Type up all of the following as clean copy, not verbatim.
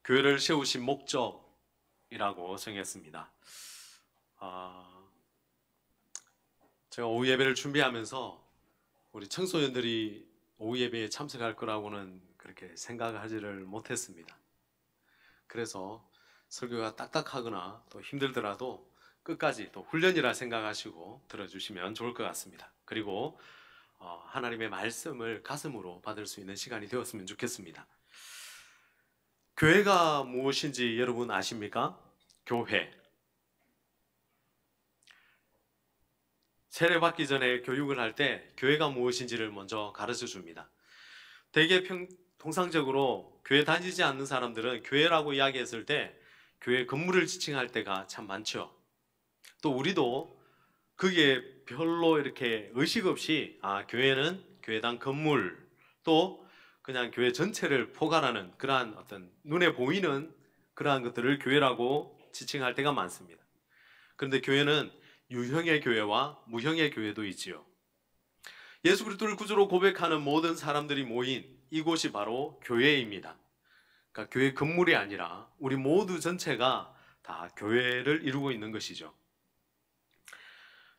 교회를 세우신 목적이라고 정했습니다. 제가 오후 예배를 준비하면서 우리 청소년들이 오후 예배에 참석할 거라고는 그렇게 생각하지를 못했습니다. 그래서 설교가 딱딱하거나 또 힘들더라도 끝까지 또 훈련이라 생각하시고 들어주시면 좋을 것 같습니다. 그리고 하나님의 말씀을 가슴으로 받을 수 있는 시간이 되었으면 좋겠습니다. 교회가 무엇인지 여러분 아십니까? 교회. 세례받기 전에 교육을 할 때 교회가 무엇인지를 먼저 가르쳐 줍니다. 대개 통상적으로 교회 다니지 않는 사람들은 교회라고 이야기했을 때 교회 건물을 지칭할 때가 참 많죠. 또 우리도 그게 별로 이렇게 의식 없이 교회는 교회당 건물, 또 그냥 교회 전체를 포괄하는 그러한 어떤 눈에 보이는 그러한 것들을 교회라고 지칭할 때가 많습니다. 그런데 교회는 유형의 교회와 무형의 교회도 있지요. 예수 그리스도를 구주로 고백하는 모든 사람들이 모인 이곳이 바로 교회입니다. 그러니까 교회 건물이 아니라 우리 모두 전체가 다 교회를 이루고 있는 것이죠.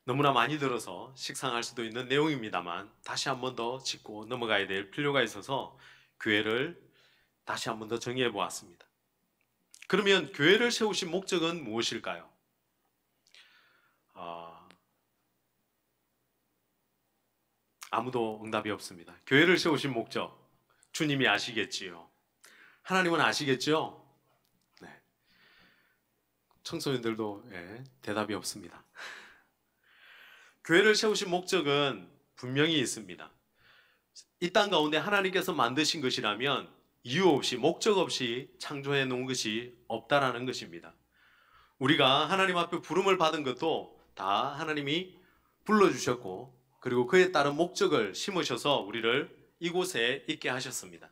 너무나 많이 들어서 식상할 수도 있는 내용입니다만 다시 한 번 더 짚고 넘어가야 될 필요가 있어서 교회를 다시 한 번 더 정의해 보았습니다. 그러면 교회를 세우신 목적은 무엇일까요? 아무도 응답이 없습니다. 교회를 세우신 목적, 주님이 아시겠지요. 하나님은 아시겠죠? 네. 청소년들도 대답이 없습니다. 교회를 세우신 목적은 분명히 있습니다. 이 땅 가운데 하나님께서 만드신 것이라면 이유 없이, 목적 없이 창조해 놓은 것이 없다라는 것입니다. 우리가 하나님 앞에 부름을 받은 것도 다 하나님이 불러주셨고, 그리고 그에 따른 목적을 심으셔서 우리를 이곳에 있게 하셨습니다.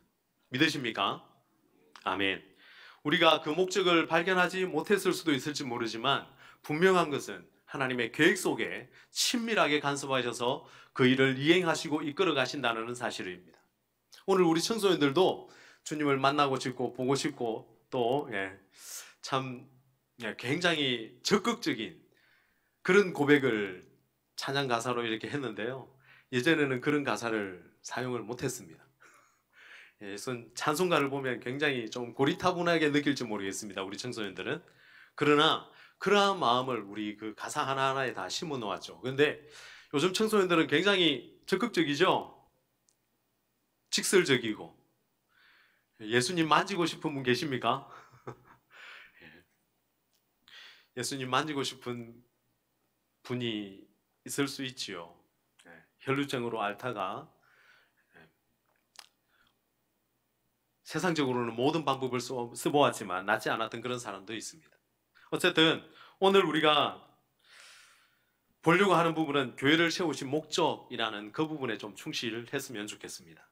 믿으십니까? 아멘. 우리가 그 목적을 발견하지 못했을 수도 있을지 모르지만 분명한 것은 하나님의 계획 속에 친밀하게 간섭하셔서 그 일을 이행하시고 이끌어 가신다는 사실입니다. 오늘 우리 청소년들도 주님을 만나고 싶고 보고 싶고 또 참 굉장히 적극적인 그런 고백을 찬양 가사로 이렇게 했는데요. 예전에는 그런 가사를 사용을 못했습니다. 찬송가를 보면 굉장히 좀 고리타분하게 느낄지 모르겠습니다. 우리 청소년들은. 그러나 그러한 마음을 우리 그 가사 하나하나에 다 심어 놓았죠. 그런데 요즘 청소년들은 굉장히 적극적이죠. 직설적이고. 예수님 만지고 싶은 분 계십니까? 예수님 만지고 싶은 분이 있을 수 있지요. 혈루증으로 앓다가 세상적으로는 모든 방법을 써보았지만 낫지 않았던 그런 사람도 있습니다. 어쨌든 오늘 우리가 보려고 하는 부분은 교회를 세우신 목적이라는 그 부분에 좀 충실했으면 좋겠습니다.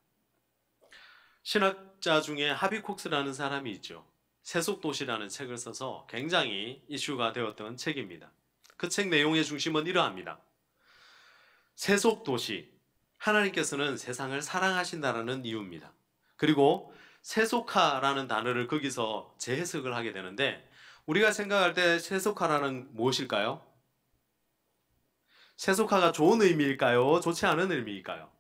신학자 중에 하비콕스라는 사람이 있죠. 세속도시라는 책을 써서 굉장히 이슈가 되었던 책입니다. 그 책 내용의 중심은 이러합니다. 세속도시, 하나님께서는 세상을 사랑하신다는 이유입니다. 그리고 세속화라는 단어를 거기서 재해석을 하게 되는데 우리가 생각할 때 세속화라는 무엇일까요? 세속화가 좋은 의미일까요? 좋지 않은 의미일까요?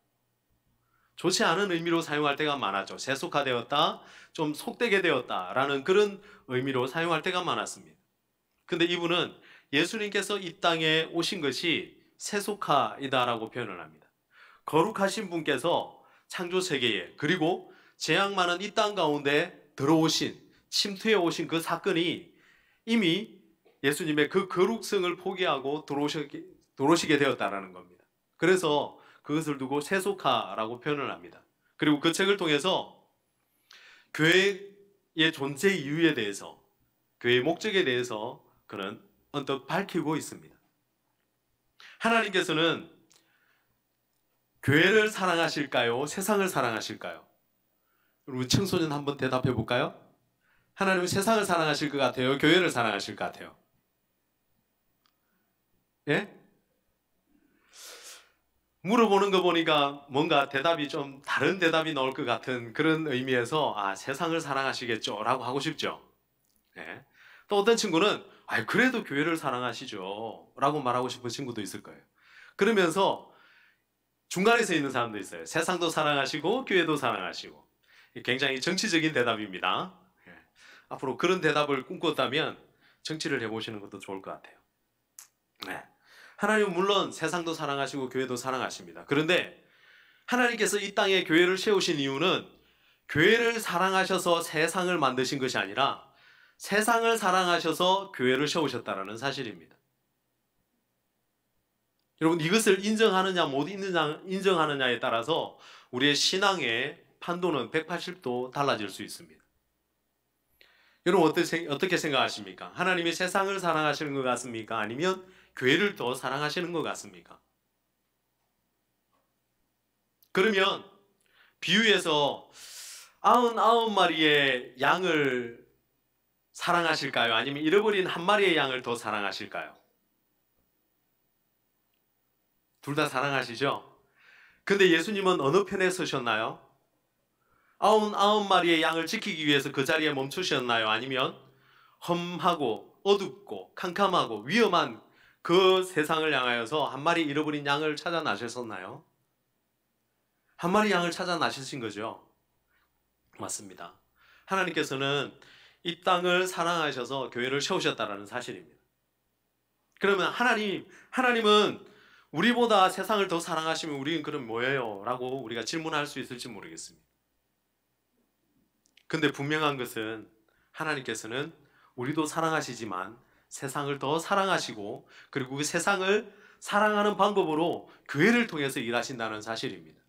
좋지 않은 의미로 사용할 때가 많았죠. 세속화되었다, 좀 속되게 되었다라는 그런 의미로 사용할 때가 많았습니다. 근데 이분은 예수님께서 이 땅에 오신 것이 세속화이다라고 표현을 합니다. 거룩하신 분께서 창조 세계에 그리고 재앙 많은 이 땅 가운데 들어오신, 침투해 오신 그 사건이 이미 예수님의 그 거룩성을 포기하고 들어오시게 되었다라는 겁니다. 그래서 그것을 두고 세속화라고 표현을 합니다. 그리고 그 책을 통해서 교회의 존재 이유에 대해서, 교회의 목적에 대해서 그는 언뜻 밝히고 있습니다. 하나님께서는 교회를 사랑하실까요? 세상을 사랑하실까요? 우리 청소년 한번 대답해 볼까요? 하나님은 세상을 사랑하실 것 같아요? 교회를 사랑하실 것 같아요? 예? 물어보는 거 보니까 뭔가 대답이 좀 다른 대답이 나올 것 같은 그런 의미에서 세상을 사랑하시겠죠 라고 하고 싶죠. 네. 또 어떤 친구는 그래도 교회를 사랑하시죠 라고 말하고 싶은 친구도 있을 거예요. 그러면서 중간에 서 있는 사람도 있어요. 세상도 사랑하시고 교회도 사랑하시고. 굉장히 정치적인 대답입니다. 네. 앞으로 그런 대답을 꿈꿨다면 정치를 해보시는 것도 좋을 것 같아요. 네. 하나님은 물론 세상도 사랑하시고 교회도 사랑하십니다. 그런데 하나님께서 이 땅에 교회를 세우신 이유는 교회를 사랑하셔서 세상을 만드신 것이 아니라 세상을 사랑하셔서 교회를 세우셨다는 사실입니다. 여러분, 이것을 인정하느냐 못 인정하느냐에 따라서 우리의 신앙의 판도는 180도 달라질 수 있습니다. 여러분, 어떻게 생각하십니까? 하나님이 세상을 사랑하시는 것 같습니까? 아니면 교회를 더 사랑하시는 것 같습니까? 그러면 비유에서 99마리의 양을 사랑하실까요? 아니면 잃어버린 한 마리의 양을 더 사랑하실까요? 둘 다 사랑하시죠? 근데 예수님은 어느 편에 서셨나요? 99마리의 양을 지키기 위해서 그 자리에 멈추셨나요? 아니면 험하고 어둡고 캄캄하고 위험한 그 세상을 향하여서 한 마리 잃어버린 양을 찾아 나셨었나요? 한 마리 양을 찾아 나셨신 거죠. 맞습니다. 하나님께서는 이 땅을 사랑하셔서 교회를 세우셨다는 사실입니다. 그러면 하나님은 우리보다 세상을 더 사랑하시면 우리는 그럼 뭐예요? 라고 우리가 질문할 수 있을지 모르겠습니다. 근데 분명한 것은 하나님께서는 우리도 사랑하시지만 세상을 더 사랑하시고 그리고 그 세상을 사랑하는 방법으로 교회를 통해서 일하신다는 사실입니다.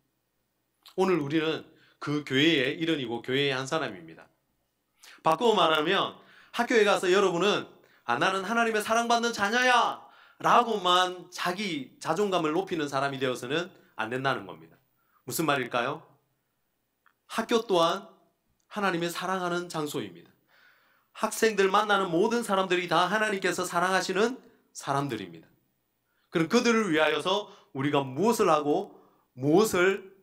오늘 우리는 그 교회의 일원이고 교회의 한 사람입니다. 바꾸어 말하면 학교에 가서 여러분은 나는 하나님의 사랑받는 자녀야 라고만 자기 자존감을 높이는 사람이 되어서는 안 된다는 겁니다. 무슨 말일까요? 학교 또한 하나님의 사랑하는 장소입니다. 학생들 만나는 모든 사람들이 다 하나님께서 사랑하시는 사람들입니다. 그럼 그들을 위하여서 우리가 무엇을 하고 무엇을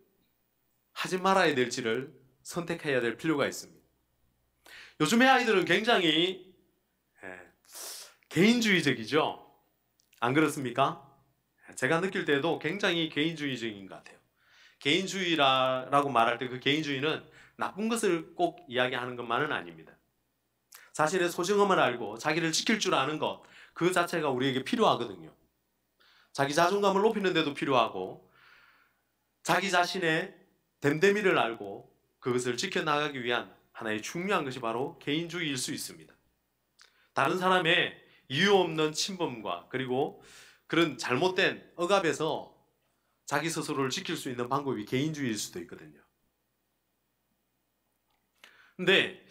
하지 말아야 될지를 선택해야 될 필요가 있습니다. 요즘의 아이들은 굉장히 개인주의적이죠. 안 그렇습니까? 제가 느낄 때도 굉장히 개인주의적인 것 같아요. 개인주의라고 말할 때 그 개인주의는 나쁜 것을 꼭 이야기하는 것만은 아닙니다. 자신의 소중함을 알고 자기를 지킬 줄 아는 것, 그 자체가 우리에게 필요하거든요. 자기 자존감을 높이는 데도 필요하고 자기 자신의 됨됨이를 알고 그것을 지켜나가기 위한 하나의 중요한 것이 바로 개인주의일 수 있습니다. 다른 사람의 이유 없는 침범과 그리고 그런 잘못된 억압에서 자기 스스로를 지킬 수 있는 방법이 개인주의일 수도 있거든요. 근데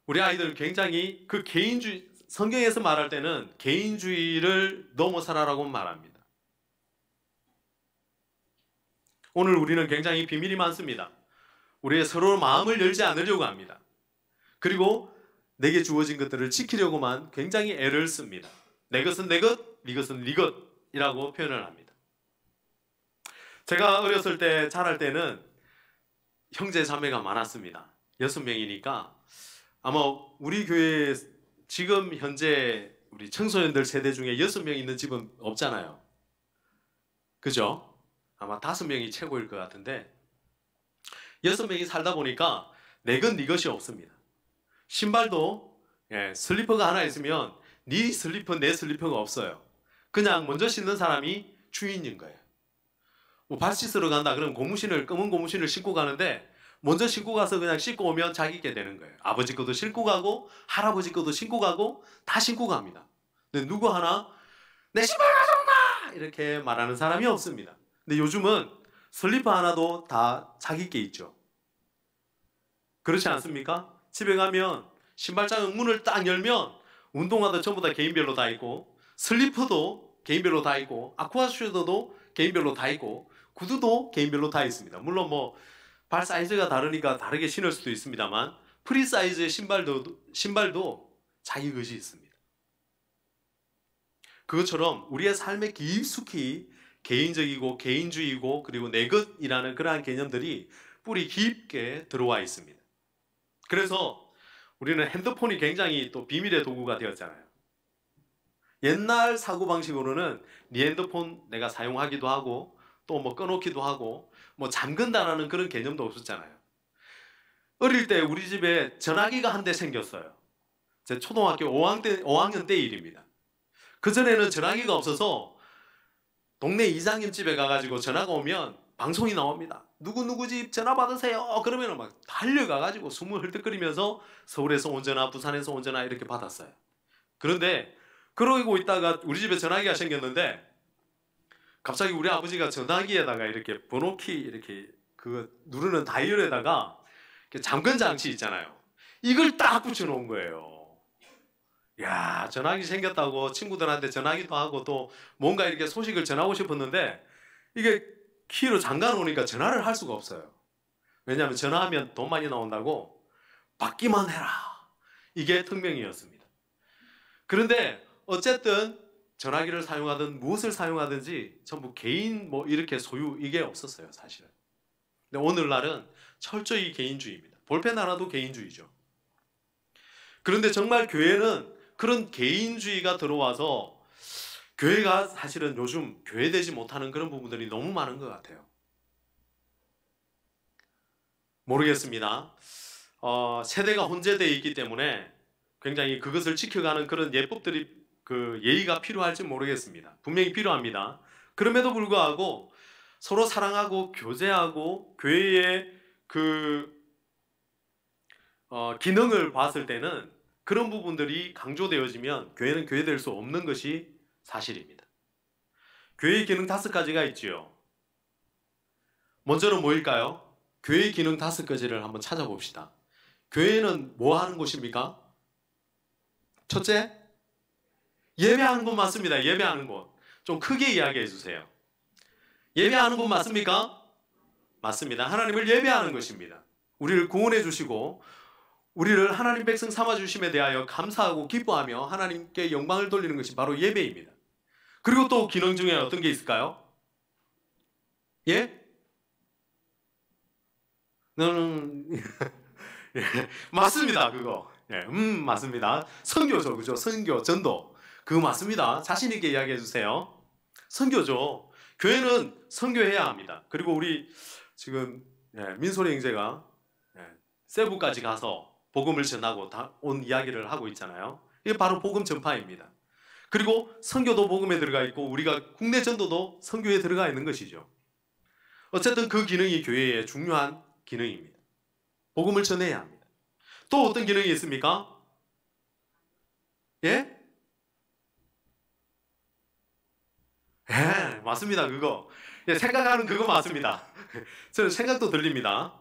우리 아이들은 굉장히 그 개인주의, 성경에서 말할 때는 개인주의를 넘어서라라고 말합니다. 오늘 우리는 굉장히 비밀이 많습니다. 우리의 서로 마음을 열지 않으려고 합니다. 그리고 내게 주어진 것들을 지키려고만 굉장히 애를 씁니다. 내 것은 내 것, 네 것은 네 것이라고 표현을 합니다. 제가 어렸을 때 자랄 때는 형제 자매가 많았습니다. 6명이니까 아마 우리 교회에 지금 현재 우리 청소년들 세대 중에 6명 있는 집은 없잖아요. 그죠? 아마 5명이 최고일 것 같은데 6명이 살다 보니까 내 것 네 것이 없습니다. 신발도 슬리퍼가 하나 있으면 네 슬리퍼 내 슬리퍼가 없어요. 그냥 먼저 신는 사람이 주인인 거예요. 뭐 발 씻으러 간다 그러면 검은 고무신을 신고 가는데 먼저 신고 가서 그냥 씻고 오면 자기게 되는 거예요. 아버지 것도 신고 가고 할아버지 것도 신고 가고 다 신고 갑니다. 근데 누구 하나 내 신발 가져온다 이렇게 말하는 사람이 없습니다. 근데 요즘은 슬리퍼 하나도 다 자기 게 있죠. 그렇지 않습니까? 집에 가면 신발장 문을 딱 열면 운동화도 전부 다 개인별로 다 있고 슬리퍼도 개인별로 다 있고 아쿠아 슈즈도 개인별로 다 있고 구두도 개인별로 다 있습니다. 물론 뭐 발 사이즈가 다르니까 다르게 신을 수도 있습니다만 프리 사이즈의 신발도 자기 것이 있습니다. 그것처럼 우리의 삶에 깊숙이 개인적이고 개인주의고 그리고 내 것이라는 그러한 개념들이 뿌리 깊게 들어와 있습니다. 그래서 우리는 핸드폰이 굉장히 또 비밀의 도구가 되었잖아요. 옛날 사고방식으로는 네 핸드폰 내가 사용하기도 하고 또 뭐 꺼놓기도 하고 뭐 잠근다라는 그런 개념도 없었잖아요. 어릴 때 우리 집에 전화기가 한 대 생겼어요. 제 초등학교 5학년 때 일입니다. 그전에는 전화기가 없어서 동네 이장님 집에 가가지고 전화가 오면 방송이 나옵니다. 누구누구 집 전화 받으세요. 그러면 막 달려가가지고 숨을 헐떡거리면서 서울에서 온 전화, 부산에서 온 전화 이렇게 받았어요. 그런데 그러고 있다가 우리 집에 전화기가 생겼는데 갑자기 우리 아버지가 전화기에다가 이렇게 번호키 이렇게 그 누르는 다이얼에다가 잠금 장치 있잖아요. 이걸 딱 붙여놓은 거예요. 야, 전화기 생겼다고 친구들한테 전화기도 하고 또 뭔가 이렇게 소식을 전하고 싶었는데 이게 키로 잠가 놓으니까 전화를 할 수가 없어요. 왜냐하면 전화하면 돈 많이 나온다고 받기만 해라. 이게 특명이었습니다. 그런데 어쨌든 전화기를 사용하든 무엇을 사용하든지 전부 개인 뭐 이렇게 소유 이게 없었어요, 사실은. 근데 오늘날은 철저히 개인주의입니다. 볼펜 하나도 개인주의죠. 그런데 정말 교회는 그런 개인주의가 들어와서 교회가 사실은 요즘 교회되지 못하는 그런 부분들이 너무 많은 것 같아요. 모르겠습니다. 세대가 혼재되어 있기 때문에 굉장히 그것을 지켜가는 그런 예법들이 그 예의가 필요할지 모르겠습니다. 분명히 필요합니다. 그럼에도 불구하고 서로 사랑하고 교제하고 교회의 그 기능을 봤을 때는 그런 부분들이 강조되어지면 교회는 교회될 수 없는 것이 사실입니다. 교회의 기능 5가지가 있지요. 먼저는 뭐일까요? 교회의 기능 5가지를 한번 찾아봅시다. 교회는 뭐 하는 곳입니까? 첫째, 예배하는 곳 맞습니다. 예배하는 곳. 좀 크게 이야기해 주세요. 예배하는 곳 맞습니까? 맞습니다. 하나님을 예배하는 것입니다. 우리를 구원해 주시고 우리를 하나님 백성 삼아 주심에 대하여 감사하고 기뻐하며 하나님께 영광을 돌리는 것이 바로 예배입니다. 그리고 또 기능 중에 어떤 게 있을까요? 예? 맞습니다. 그거. 예, 맞습니다. 선교죠, 그죠? 선교, 전도. 그거 맞습니다. 자신 있게 이야기해 주세요. 선교죠. 교회는 선교해야 합니다. 그리고 우리 지금 민소리 형제가 세부까지 가서 복음을 전하고 온 이야기를 하고 있잖아요. 이게 바로 복음 전파입니다. 그리고 선교도 복음에 들어가 있고 우리가 국내 전도도 선교에 들어가 있는 것이죠. 어쨌든 그 기능이 교회의 중요한 기능입니다. 복음을 전해야 합니다. 또 어떤 기능이 있습니까? 예? 예, 맞습니다. 그거. 예, 생각하는 그거 맞습니다. 저는 생각도 들립니다.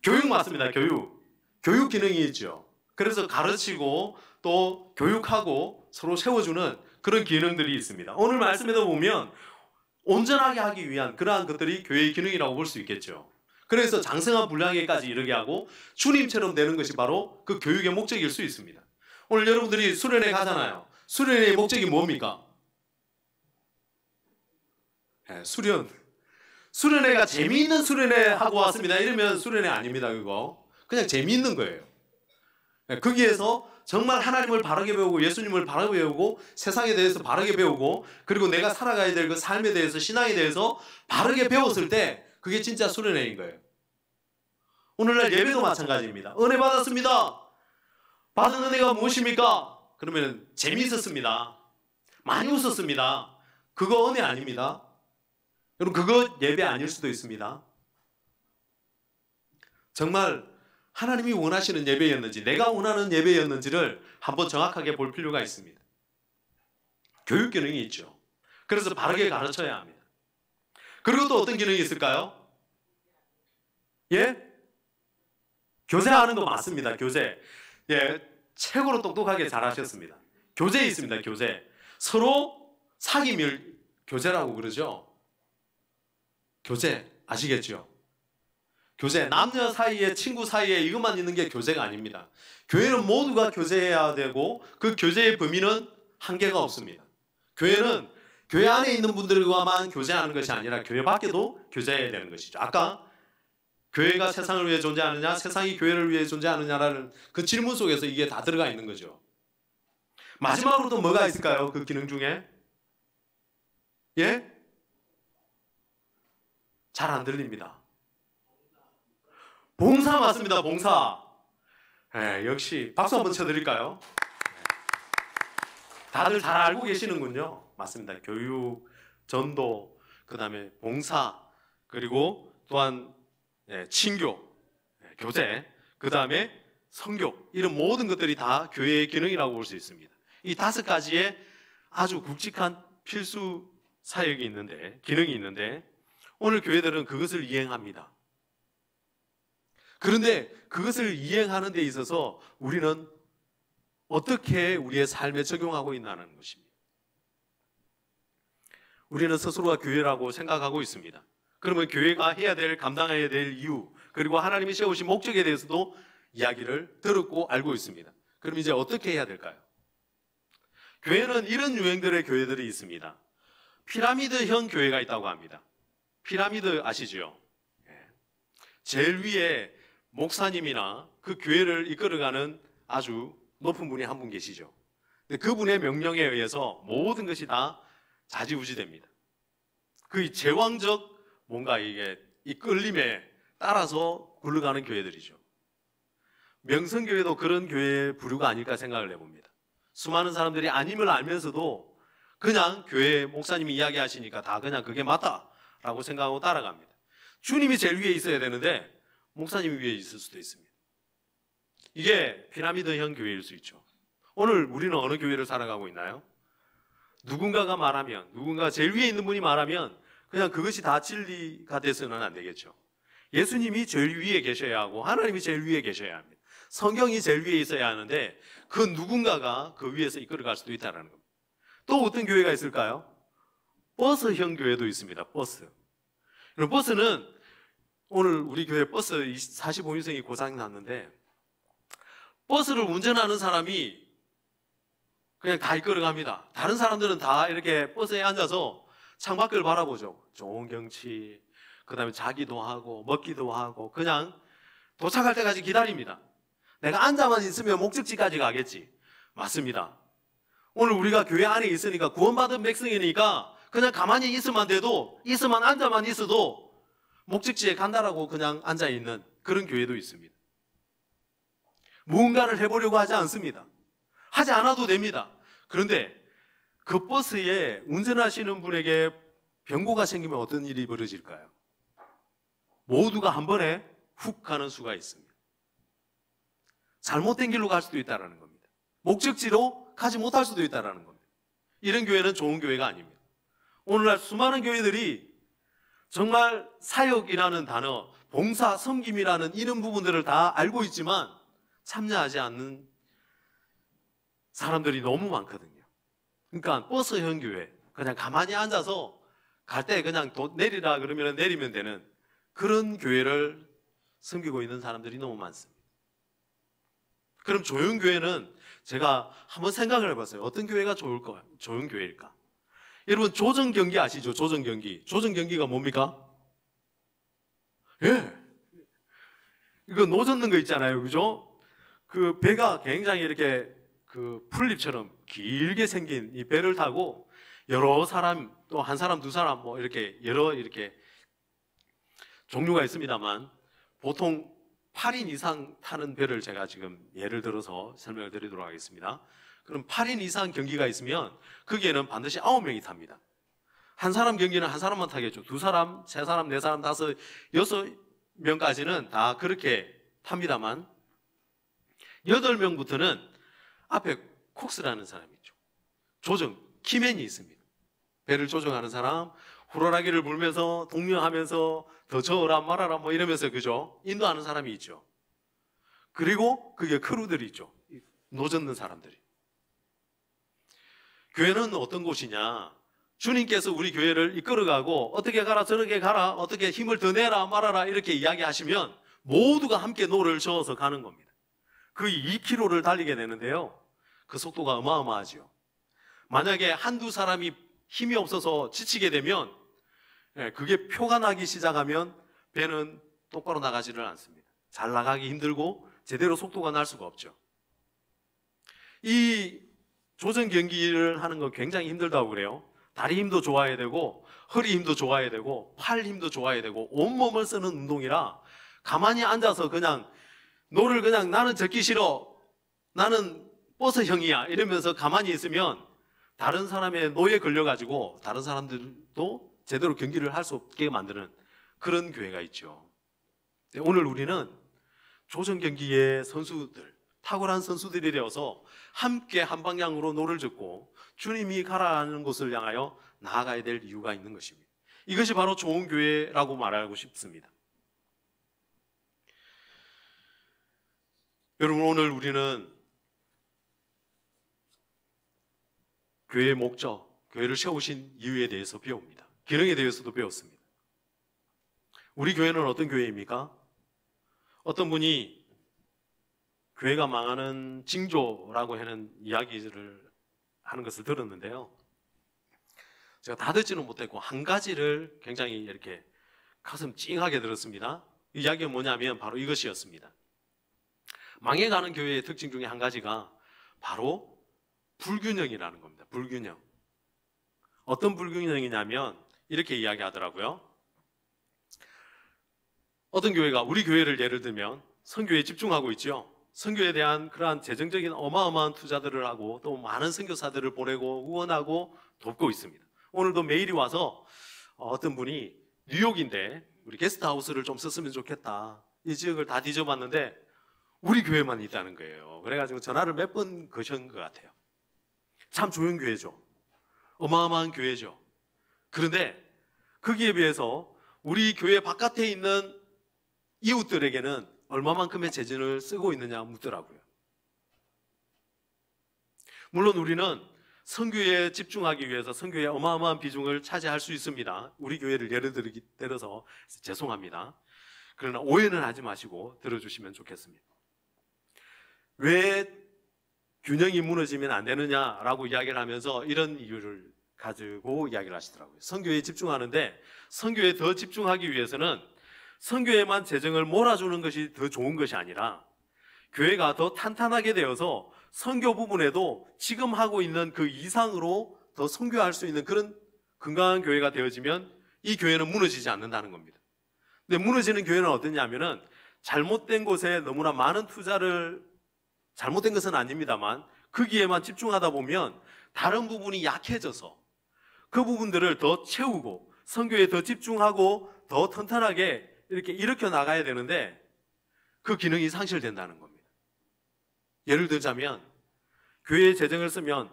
교육 맞습니다. 교육. 교육 기능이 있죠. 그래서 가르치고 또 교육하고 서로 세워주는 그런 기능들이 있습니다. 오늘 말씀에도 보면 온전하게 하기 위한 그러한 것들이 교회의 기능이라고 볼 수 있겠죠. 그래서 장성한 분량에까지 이르게 하고 주님처럼 되는 것이 바로 그 교육의 목적일 수 있습니다. 오늘 여러분들이 수련회 가잖아요. 수련회의 목적이 뭡니까? 수련회가 재미있는 수련회 하고 왔습니다. 이러면 수련회 아닙니다. 그거 그냥 재미있는 거예요. 거기에서 정말 하나님을 바르게 배우고 예수님을 바르게 배우고 세상에 대해서 바르게 배우고 그리고 내가 살아가야 될 그 삶에 대해서 신앙에 대해서 바르게 배웠을 때 그게 진짜 수련회인 거예요. 오늘날 예배도 마찬가지입니다. 은혜 받았습니다. 받은 은혜가 무엇입니까? 그러면 재미있었습니다. 많이 웃었습니다. 그거 은혜 아닙니다. 여러분 그거 예배 아닐 수도 있습니다. 정말 하나님이 원하시는 예배였는지 내가 원하는 예배였는지를 한번 정확하게 볼 필요가 있습니다. 교육 기능이 있죠. 그래서 바르게 가르쳐야 합니다. 그리고 또 어떤 기능이 있을까요? 예? 교제하는 거 맞습니다. 교제. 예, 최고로 똑똑하게 잘하셨습니다. 교제 있습니다. 교제. 서로 사귐을 교제라고 그러죠. 교제 아시겠죠? 교제, 남녀 사이에 친구 사이에 이것만 있는 게 교제가 아닙니다. 교회는 모두가 교제해야 되고 그 교제의 범위는 한계가 없습니다. 교회는 교회 안에 있는 분들과만 교제하는 것이 아니라 교회 밖에도 교제해야 되는 것이죠. 아까 교회가 세상을 위해 존재하느냐, 세상이 교회를 위해 존재하느냐라는 그 질문 속에서 이게 다 들어가 있는 거죠. 마지막으로 또 뭐가 있을까요? 그 기능 중에? 예? 잘 안 들립니다. 봉사 맞습니다. 봉사. 역시 박수 한번 쳐드릴까요? 다들 잘 알고 계시는군요. 맞습니다. 교육, 전도, 그 다음에 봉사, 그리고 또한 친교, 교제, 그 다음에 선교, 이런 모든 것들이 다 교회의 기능이라고 볼 수 있습니다. 이 5가지의 아주 굵직한 필수 사역이 있는데, 기능이 있는데, 오늘 교회들은 그것을 이행합니다. 그런데 그것을 이행하는 데 있어서 우리는 어떻게 우리의 삶에 적용하고 있나는 것입니다. 우리는 스스로가 교회라고 생각하고 있습니다. 그러면 교회가 해야 될, 감당해야 될 이유, 그리고 하나님이 세우신 목적에 대해서도 이야기를 들었고 알고 있습니다. 그럼 이제 어떻게 해야 될까요? 교회는 이런 유형들의 교회들이 있습니다. 피라미드형 교회가 있다고 합니다. 피라미드 아시죠? 제일 위에 목사님이나 그 교회를 이끌어가는 아주 높은 분이 한 분 계시죠. 근데 그분의 명령에 의해서 모든 것이 다 좌지우지됩니다. 그 제왕적 뭔가 이게 이 끌림에 따라서 굴러가는 교회들이죠. 명성교회도 그런 교회의 부류가 아닐까 생각을 해봅니다. 수많은 사람들이 아님을 알면서도 그냥 교회 목사님이 이야기하시니까 다 그냥 그게 맞다라고 생각하고 따라갑니다. 주님이 제일 위에 있어야 되는데 목사님이 위에 있을 수도 있습니다. 이게 피라미드형 교회일 수 있죠. 오늘 우리는 어느 교회를 살아가고 있나요? 누군가가 말하면, 누군가 제일 위에 있는 분이 말하면 그냥 그것이 다 진리가 돼서는 안 되겠죠. 예수님이 제일 위에 계셔야 하고 하나님이 제일 위에 계셔야 합니다. 성경이 제일 위에 있어야 하는데 그 누군가가 그 위에서 이끌어갈 수도 있다는 겁니다. 또 어떤 교회가 있을까요? 버스형 교회도 있습니다. 버스. 버스는 오늘 우리 교회 버스 45인승이 고장이 났는데 버스를 운전하는 사람이 그냥 다 이끌어갑니다. 다른 사람들은 다 이렇게 버스에 앉아서 창밖을 바라보죠. 좋은 경치, 그 다음에 자기도 하고 먹기도 하고 그냥 도착할 때까지 기다립니다. 내가 앉아만 있으면 목적지까지 가겠지. 맞습니다. 오늘 우리가 교회 안에 있으니까 구원받은 백성이니까 그냥 가만히 있으면 돼도, 있으면 앉아만 있어도 목적지에 간다라고 그냥 앉아있는 그런 교회도 있습니다. 무언가를 해보려고 하지 않습니다. 하지 않아도 됩니다. 그런데 그 버스에 운전하시는 분에게 병고가 생기면 어떤 일이 벌어질까요? 모두가 한 번에 훅 가는 수가 있습니다. 잘못된 길로 갈 수도 있다는 겁니다. 목적지로 가지 못할 수도 있다는 겁니다. 이런 교회는 좋은 교회가 아닙니다. 오늘날 수많은 교회들이 정말 사역이라는 단어, 봉사, 섬김이라는 이런 부분들을 다 알고 있지만 참여하지 않는 사람들이 너무 많거든요. 그러니까 버스형 교회, 그냥 가만히 앉아서 갈 때 그냥 내리라 그러면 내리면 되는 그런 교회를 섬기고 있는 사람들이 너무 많습니다. 그럼 조용교회는 제가 한번 생각을 해봤어요. 어떤 교회가 좋은 교회일까? 여러분 조정경기 아시죠? 조정경기. 조정경기가 뭡니까? 예. 이거 노 젓는 거 있잖아요. 그죠? 그 배가 굉장히 이렇게 그 풀잎처럼 길게 생긴 이 배를 타고 여러 사람, 또 한 사람, 두 사람 뭐 이렇게 여러 이렇게 종류가 있습니다만 보통 8인 이상 타는 배를 제가 지금 예를 들어서 설명을 드리도록 하겠습니다. 그럼 8인 이상 경기가 있으면 거기에는 반드시 9명이 탑니다. 한 사람 경기는 한 사람만 타겠죠. 두 사람, 세 사람, 네 사람, 다섯, 6명까지는 다 그렇게 탑니다만 8명부터는 앞에 콕스라는 사람이 있죠. 조정, 키맨이 있습니다. 배를 조정하는 사람, 호루라기를 불면서 독려하면서 더 저어라 말아라 뭐 이러면서 그죠? 인도하는 사람이 있죠. 그리고 그게 크루들이 있죠. 노젓는 사람들이. 교회는 어떤 곳이냐? 주님께서 우리 교회를 이끌어가고 어떻게 가라 저렇게 가라 어떻게 힘을 더 내라 말아라 이렇게 이야기하시면 모두가 함께 노를 저어서 가는 겁니다. 거의 2km를 달리게 되는데요. 그 속도가 어마어마하죠. 만약에 한두 사람이 힘이 없어서 지치게 되면 그게 표가 나기 시작하면 배는 똑바로 나가지를 않습니다. 잘 나가기 힘들고 제대로 속도가 날 수가 없죠. 이 조정 경기를 하는 건 굉장히 힘들다고 그래요. 다리 힘도 좋아야 되고 허리 힘도 좋아야 되고 팔 힘도 좋아야 되고 온몸을 쓰는 운동이라 가만히 앉아서 그냥 노를 그냥 나는 젓기 싫어, 나는 버스형이야 이러면서 가만히 있으면 다른 사람의 노에 걸려가지고 다른 사람들도 제대로 경기를 할 수 없게 만드는 그런 교회가 있죠. 오늘 우리는 조정 경기의 선수들, 탁월한 선수들이 되어서 함께 한 방향으로 노를 젓고 주님이 가라는 곳을 향하여 나아가야 될 이유가 있는 것입니다. 이것이 바로 좋은 교회라고 말하고 싶습니다. 여러분, 오늘 우리는 교회의 목적, 교회를 세우신 이유에 대해서 배웁니다. 기능에 대해서도 배웠습니다. 우리 교회는 어떤 교회입니까? 어떤 분이 교회가 망하는 징조라고 하는 이야기를 하는 것을 들었는데요. 제가 다 듣지는 못했고 한 가지를 굉장히 이렇게 가슴 찡하게 들었습니다. 이 이야기가 뭐냐면 바로 이것이었습니다. 망해가는 교회의 특징 중에 한 가지가 바로 불균형이라는 겁니다. 불균형. 어떤 불균형이냐면 이렇게 이야기하더라고요. 어떤 교회가 우리 교회를 예를 들면 선교에 집중하고 있죠. 선교에 대한 그러한 재정적인 어마어마한 투자들을 하고 또 많은 선교사들을 보내고 후원하고 돕고 있습니다. 오늘도 메일이 와서 어떤 분이 뉴욕인데 우리 게스트하우스를 좀 썼으면 좋겠다. 이 지역을 다 뒤져봤는데 우리 교회만 있다는 거예요. 그래가지고 전화를 몇 번 거신 것 같아요. 참 좋은 교회죠. 어마어마한 교회죠. 그런데 거기에 비해서 우리 교회 바깥에 있는 이웃들에게는 얼마만큼의 재정을 쓰고 있느냐 묻더라고요. 물론 우리는 선교에 집중하기 위해서 선교에 어마어마한 비중을 차지할 수 있습니다. 우리 교회를 예를 들어서 죄송합니다. 그러나 오해는 하지 마시고 들어주시면 좋겠습니다. 왜 균형이 무너지면 안 되느냐라고 이야기를 하면서 이런 이유를 가지고 이야기를 하시더라고요. 선교에 집중하는데 선교에 더 집중하기 위해서는 선교에만 재정을 몰아주는 것이 더 좋은 것이 아니라 교회가 더 탄탄하게 되어서 선교 부분에도 지금 하고 있는 그 이상으로 더 선교할 수 있는 그런 건강한 교회가 되어지면 이 교회는 무너지지 않는다는 겁니다. 근데 무너지는 교회는 어떠냐면은 잘못된 곳에 너무나 많은 투자를, 잘못된 것은 아닙니다만 거기에만 집중하다 보면 다른 부분이 약해져서 그 부분들을 더 채우고 선교에 더 집중하고 더 튼튼하게 이렇게 일으켜 나가야 되는데 그 기능이 상실된다는 겁니다. 예를 들자면 교회에 재정을 쓰면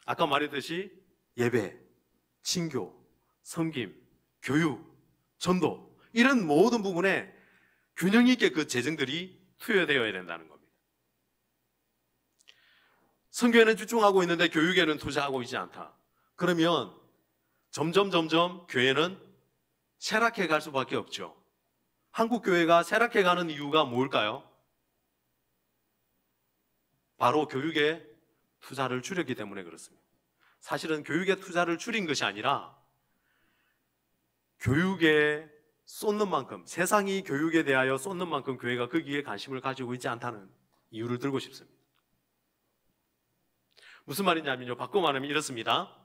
아까 말했듯이 예배, 친교, 섬김, 교육, 전도 이런 모든 부분에 균형 있게 그 재정들이 투여되어야 된다는 겁니다. 선교에는 집중하고 있는데 교육에는 투자하고 있지 않다. 그러면 점점 교회는 쇠락해 갈 수밖에 없죠. 한국 교회가 쇠락해 가는 이유가 뭘까요? 바로 교육에 투자를 줄였기 때문에 그렇습니다. 사실은 교육에 투자를 줄인 것이 아니라 교육에 쏟는 만큼, 세상이 교육에 대하여 쏟는 만큼 교회가 거기에 관심을 가지고 있지 않다는 이유를 들고 싶습니다. 무슨 말이냐면요, 바꿔 말하면 이렇습니다.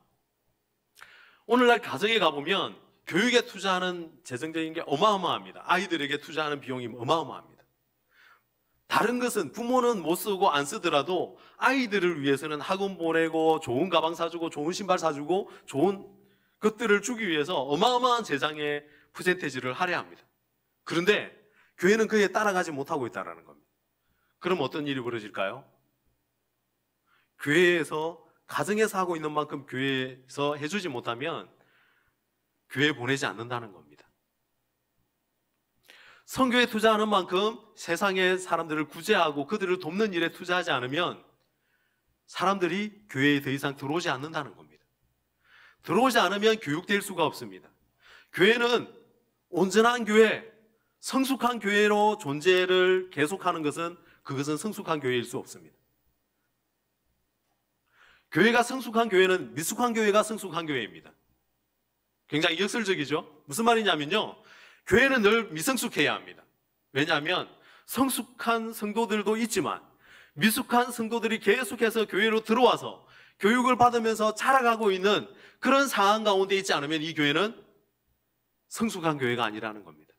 오늘날 가정에 가보면 교육에 투자하는 재정적인 게 어마어마합니다. 아이들에게 투자하는 비용이 어마어마합니다. 다른 것은 부모는 못 쓰고 안 쓰더라도 아이들을 위해서는 학원 보내고 좋은 가방 사주고 좋은 신발 사주고 좋은 것들을 주기 위해서 어마어마한 재정의 퍼센테이지를 할애합니다. 그런데 교회는 그에 따라가지 못하고 있다는 겁니다. 그럼 어떤 일이 벌어질까요? 교회에서 가정에서 하고 있는 만큼 교회에서 해주지 못하면 교회에 보내지 않는다는 겁니다. 선교에 투자하는 만큼 세상의 사람들을 구제하고 그들을 돕는 일에 투자하지 않으면 사람들이 교회에 더 이상 들어오지 않는다는 겁니다. 들어오지 않으면 교육될 수가 없습니다. 교회는 온전한 교회, 성숙한 교회로 존재를 계속하는 것은 그것은 성숙한 교회일 수 없습니다. 교회가 성숙한 교회는 미숙한 교회가 성숙한 교회입니다. 굉장히 역설적이죠. 무슨 말이냐면요, 교회는 늘 미성숙해야 합니다. 왜냐하면 성숙한 성도들도 있지만 미숙한 성도들이 계속해서 교회로 들어와서 교육을 받으면서 자라가고 있는 그런 상황 가운데 있지 않으면 이 교회는 성숙한 교회가 아니라는 겁니다.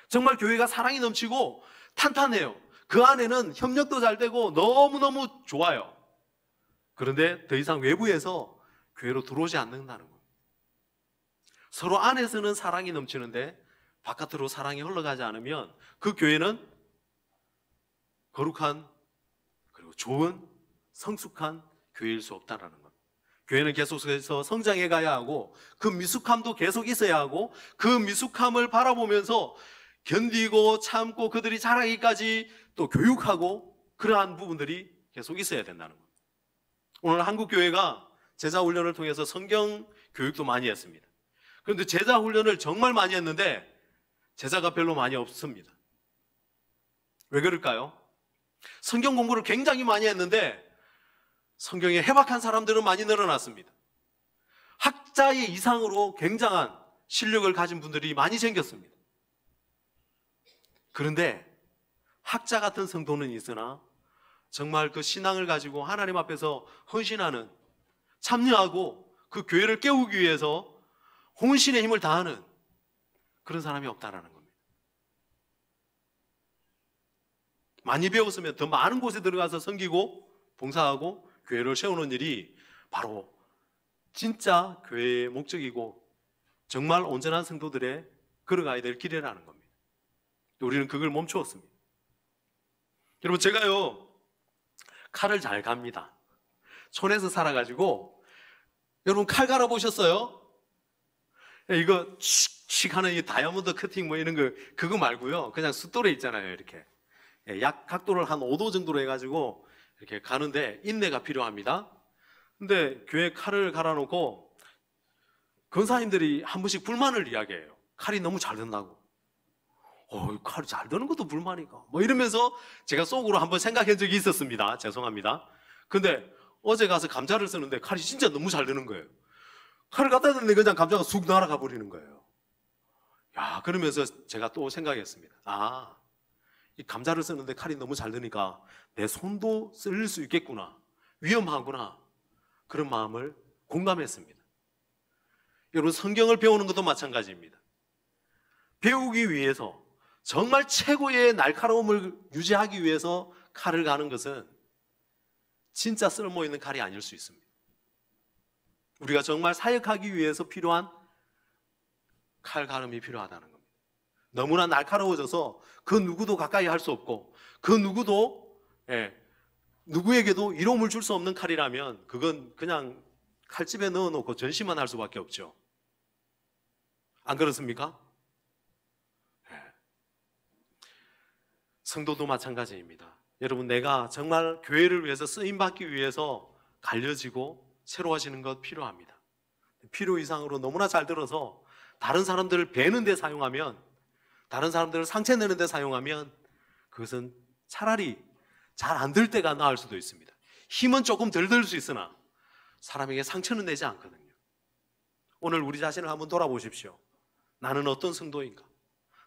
정말 교회가 사랑이 넘치고 탄탄해요. 그 안에는 협력도 잘 되고 너무너무 좋아요. 그런데 더 이상 외부에서 교회로 들어오지 않는다는 겁니다. 서로 안에서는 사랑이 넘치는데 바깥으로 사랑이 흘러가지 않으면 그 교회는 거룩한 그리고 좋은 성숙한 교회일 수 없다는 겁니다. 교회는 계속해서 성장해 가야 하고 그 미숙함도 계속 있어야 하고 그 미숙함을 바라보면서 견디고 참고 그들이 자라기까지 또 교육하고 그러한 부분들이 계속 있어야 된다는 겁니다. 오늘 한국 교회가 제자 훈련을 통해서 성경 교육도 많이 했습니다. 그런데 제자 훈련을 정말 많이 했는데 제자가 별로 많이 없습니다. 왜 그럴까요? 성경 공부를 굉장히 많이 했는데 성경에 해박한 사람들은 많이 늘어났습니다. 학자의 이상으로 굉장한 실력을 가진 분들이 많이 생겼습니다. 그런데 학자 같은 성도는 있으나 정말 그 신앙을 가지고 하나님 앞에서 헌신하는, 참여하고 그 교회를 깨우기 위해서 혼신의 힘을 다하는 그런 사람이 없다라는 겁니다. 많이 배웠으면 더 많은 곳에 들어가서 섬기고 봉사하고 교회를 세우는 일이 바로 진짜 교회의 목적이고 정말 온전한 성도들의 걸어가야 될 길이라는 겁니다. 우리는 그걸 멈추었습니다. 여러분, 제가요 칼을 잘 갑니다. 촌에서 살아가지고, 여러분 칼 갈아보셨어요? 이거 칙칙 하는 이 다이아몬드 커팅 뭐 이런 거 그거 말고요, 그냥 숫돌에 있잖아요. 이렇게 약 각도를 한 5도 정도로 해가지고 이렇게 가는데 인내가 필요합니다. 근데 교회 칼을 갈아놓고 권사님들이 한 번씩 불만을 이야기해요. 칼이 너무 잘 든다고. 칼이 잘 드는 것도 불만이가 뭐 이러면서 제가 속으로 한번 생각한 적이 있었습니다. 죄송합니다. 근데 어제 가서 감자를 쓰는데 칼이 진짜 너무 잘 드는 거예요. 칼을 갖다 댔는데 그냥 감자가 쑥 날아가 버리는 거예요. 야, 그러면서 제가 또 생각했습니다. 이 감자를 쓰는데 칼이 너무 잘 드니까 내 손도 쓸 수 있겠구나, 위험하구나, 그런 마음을 공감했습니다. 여러분, 성경을 배우는 것도 마찬가지입니다. 배우기 위해서 정말 최고의 날카로움을 유지하기 위해서 칼을 가는 것은 진짜 쓸모있는 칼이 아닐 수 있습니다. 우리가 정말 사역하기 위해서 필요한 칼갈음이 필요하다는 겁니다. 너무나 날카로워져서 그 누구도 가까이 할 수 없고 그 누구도 누구에게도 이로움을 줄 수 없는 칼이라면 그건 그냥 칼집에 넣어놓고 전시만 할 수밖에 없죠. 안 그렇습니까? 성도도 마찬가지입니다. 여러분, 내가 정말 교회를 위해서 쓰임받기 위해서 갈려지고 새로워지는 것 필요합니다. 필요 이상으로 너무나 잘 들어서 다른 사람들을 베는 데 사용하면, 다른 사람들을 상처내는 데 사용하면 그것은 차라리 잘 안 들 때가 나을 수도 있습니다. 힘은 조금 덜 들 수 있으나 사람에게 상처는 내지 않거든요. 오늘 우리 자신을 한번 돌아보십시오. 나는 어떤 성도인가?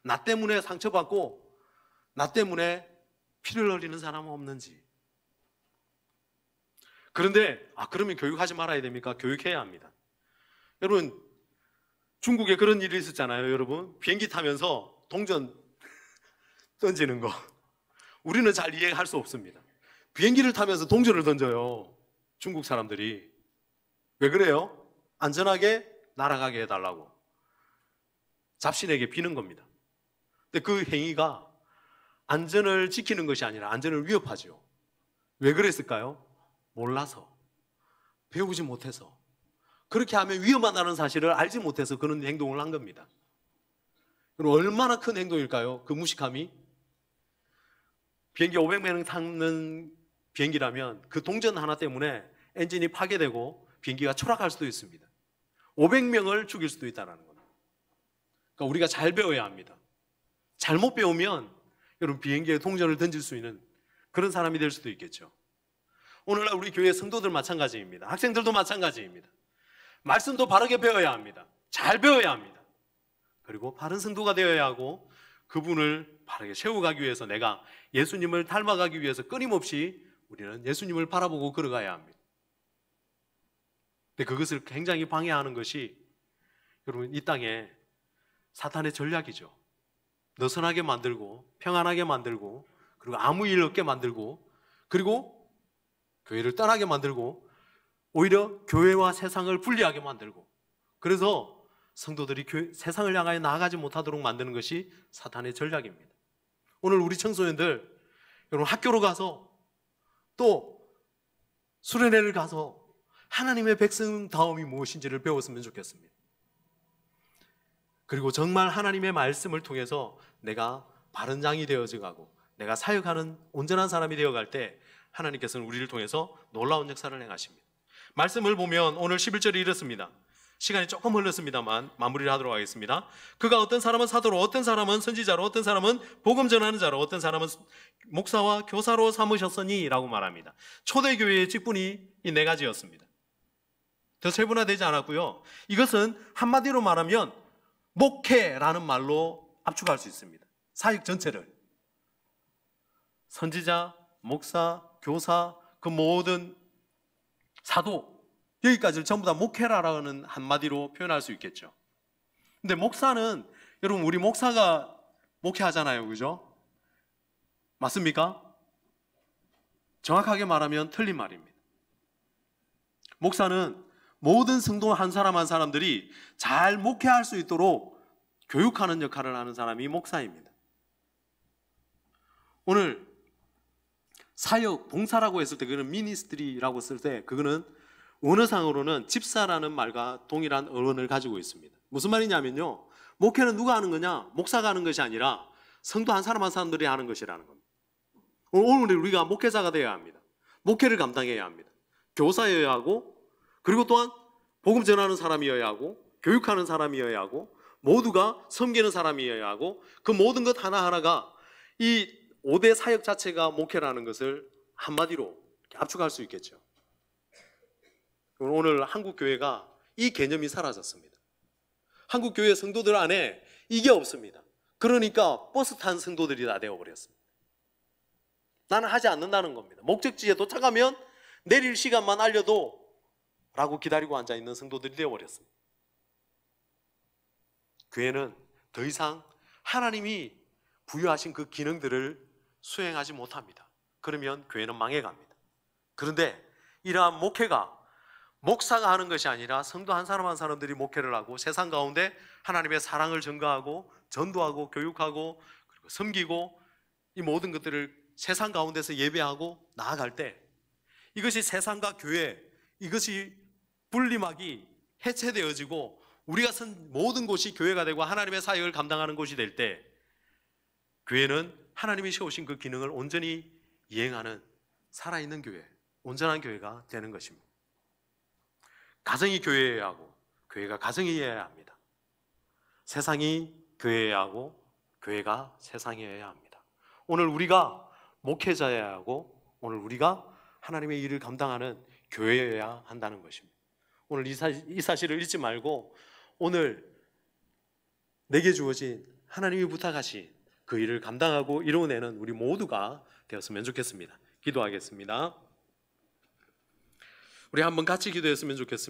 나 때문에 상처받고 나 때문에 피를 흘리는 사람은 없는지. 그런데 그러면 교육하지 말아야 됩니까? 교육해야 합니다. 여러분, 중국에 그런 일이 있었잖아요. 여러분, 비행기 타면서 동전 던지는 거 우리는 잘 이해할 수 없습니다. 비행기를 타면서 동전을 던져요, 중국 사람들이. 왜 그래요? 안전하게 날아가게 해달라고 잡신에게 비는 겁니다. 근데 그 행위가 안전을 지키는 것이 아니라 안전을 위협하죠. 왜 그랬을까요? 몰라서, 배우지 못해서, 그렇게 하면 위험하다는 사실을 알지 못해서 그런 행동을 한 겁니다. 그럼 얼마나 큰 행동일까요? 그 무식함이. 비행기 500명 타는 비행기라면 그 동전 하나 때문에 엔진이 파괴되고 비행기가 추락할 수도 있습니다. 500명을 죽일 수도 있다는 겁니다. 그러니까 우리가 잘 배워야 합니다. 잘못 배우면 여러분, 비행기에 동전을 던질 수 있는 그런 사람이 될 수도 있겠죠. 오늘날 우리 교회 성도들 마찬가지입니다. 학생들도 마찬가지입니다. 말씀도 바르게 배워야 합니다. 잘 배워야 합니다. 그리고 바른 성도가 되어야 하고 그분을 바르게 세워가기 위해서 내가 예수님을 닮아가기 위해서 끊임없이 우리는 예수님을 바라보고 걸어가야 합니다. 근데 그것을 굉장히 방해하는 것이 여러분 이 땅에 사탄의 전략이죠. 느슨하게 만들고 평안하게 만들고 그리고 아무 일 없게 만들고 그리고 교회를 떠나게 만들고 오히려 교회와 세상을 분리하게 만들고 그래서 성도들이 세상을 향하여 나아가지 못하도록 만드는 것이 사탄의 전략입니다. 오늘 우리 청소년들 여러분 학교로 가서 또 수련회를 가서 하나님의 백성다움이 무엇인지를 배웠으면 좋겠습니다. 그리고 정말 하나님의 말씀을 통해서 내가 바른 양이 되어져 가고 내가 사역하는 온전한 사람이 되어갈 때 하나님께서는 우리를 통해서 놀라운 역사를 행하십니다. 말씀을 보면 오늘 11절이 이렇습니다. 시간이 조금 흘렀습니다만 마무리를 하도록 하겠습니다. 그가 어떤 사람은 사도로, 어떤 사람은 선지자로, 어떤 사람은 복음 전하는 자로, 어떤 사람은 목사와 교사로 삼으셨으니 라고 말합니다. 초대교회의 직분이 이 네 가지였습니다. 더 세분화되지 않았고요. 이것은 한마디로 말하면 목회라는 말로 압축할 수 있습니다. 사역 전체를 선지자, 목사, 교사, 그 모든 사도 여기까지를 전부 다 목회라는 한마디로 표현할 수 있겠죠. 근데 목사는 여러분 우리 목사가 목회하잖아요. 그죠? 맞습니까? 정확하게 말하면 틀린 말입니다. 목사는 모든 성도 한 사람 한 사람들이 잘 목회할 수 있도록 교육하는 역할을 하는 사람이 목사입니다. 오늘 사역, 봉사라고 했을 때 그거는 미니스트리라고 쓸 때 그거는 원어상으로는 집사라는 말과 동일한 어원을 가지고 있습니다. 무슨 말이냐면요, 목회는 누가 하는 거냐? 목사가 하는 것이 아니라 성도 한 사람 한 사람들이 하는 것이라는 겁니다. 오늘 우리가 목회자가 되어야 합니다. 목회를 감당해야 합니다. 교사여야 하고 그리고 또한 복음 전하는 사람이어야 하고 교육하는 사람이어야 하고 모두가 섬기는 사람이어야 하고 그 모든 것 하나하나가 이 5대 사역 자체가 목회라는 것을 한마디로 압축할 수 있겠죠. 오늘 한국 교회가 이 개념이 사라졌습니다. 한국 교회 성도들 안에 이게 없습니다. 그러니까 버스 탄 성도들이 다 되어버렸습니다. 나는 하지 않는다는 겁니다. 목적지에 도착하면 내릴 시간만 알려도 라고 기다리고 앉아있는 성도들이 되어버렸습니다. 교회는 더 이상 하나님이 부여하신 그 기능들을 수행하지 못합니다. 그러면 교회는 망해갑니다. 그런데 이러한 목회가 목사가 하는 것이 아니라 성도 한 사람 한 사람들이 목회를 하고 세상 가운데 하나님의 사랑을 전가하고 전도하고 교육하고 그리고 섬기고 이 모든 것들을 세상 가운데서 예배하고 나아갈 때 이것이 세상과 교회 이것이 분리막이 해체되어지고 우리가 선 모든 곳이 교회가 되고 하나님의 사역을 감당하는 곳이 될 때 교회는 하나님이 세우신 그 기능을 온전히 이행하는 살아있는 교회, 온전한 교회가 되는 것입니다. 가정이 교회여야 하고 교회가 가정이어야 합니다. 세상이 교회여야 하고 교회가 세상이어야 합니다. 오늘 우리가 목회자여야 하고 오늘 우리가 하나님의 일을 감당하는 교회여야 한다는 것입니다. 오늘 이 사실을 잊지 말고 오늘 내게 주어진 하나님이 부탁하신 그 일을 감당하고 이루어내는 우리 모두가 되었으면 좋겠습니다. 기도하겠습니다. 우리 한번 같이 기도했으면 좋겠습니다.